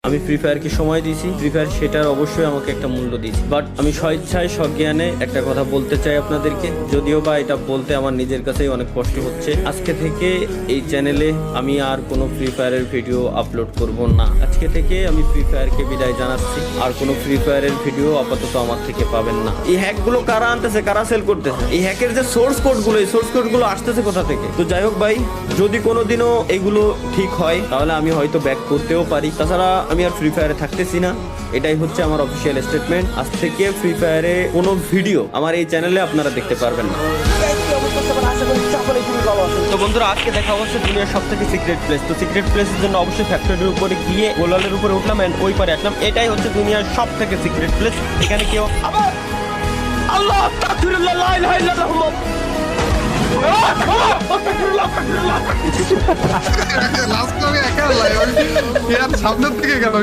আমি ফ্রি ফায়ারকে সময় দিয়েছি, ফ্রি ফায়ার সেটার অবশ্যই আমাকে একটা মূল্য দিয়েছি। বাট আমি স্বেচ্ছায় সজ্ঞানে একটা কথা বলতে চাই আপনাদেরকে, যদিও বা এটা বলতে আমার নিজের কাছেই অনেক কষ্ট হচ্ছে। আজকে থেকে এই চ্যানেলে আমি আর কোনো ফ্রি ফায়ারের ভিডিও আপলোড করব না। আজকে থেকে আমি ফ্রি ফায়ারকে বিদায় জানাচ্ছি। আর কোনো ফ্রি ফায়ারের ভিডিও আপাতত আমার থেকে পাবেন না। এই হ্যাকগুলো কারা আনতেছে, কারা সেল করতেছে, এই হ্যাকের যে সোর্স কোডগুলো, এই সোর্স কোডগুলো আসতেছে কোথা থেকে? তো যাই হোক ভাই, যদি কোনোদিনও এগুলো ঠিক হয় তাহলে আমি হয়তো ব্যাক করতেও পারি। তাছাড়া আমি আর ফ্রি ফায়ারে থাকতেছি না, এটাই হচ্ছে আমার অফিসিয়াল স্টেটমেন্ট। আজ থেকে ফ্রি ফায়ারে কোনো ভিডিও আমার এই চ্যানেলে আপনারা দেখতে পারবেন না। তো বন্ধুরা, আজকে দেখা হচ্ছে দুনিয়ার সব থেকে সিক্রেট প্লেস। তো সিক্রেট প্লেসের জন্য অবশ্যই ফ্যাক্টরির উপরে গিয়ে গোলালের উপরে উঠলাম এন্ড ওই পারে আসলাম। এটাই হচ্ছে দুনিয়ার সব থেকে সিক্রেট প্লেস। এখানে কেউ আবার আল্লাহ আস্তাগফিরুল্লাহ লা ইলাহা ইল্লাল্লাহ লাস্ট আমি একা সামনের দিকে গেল।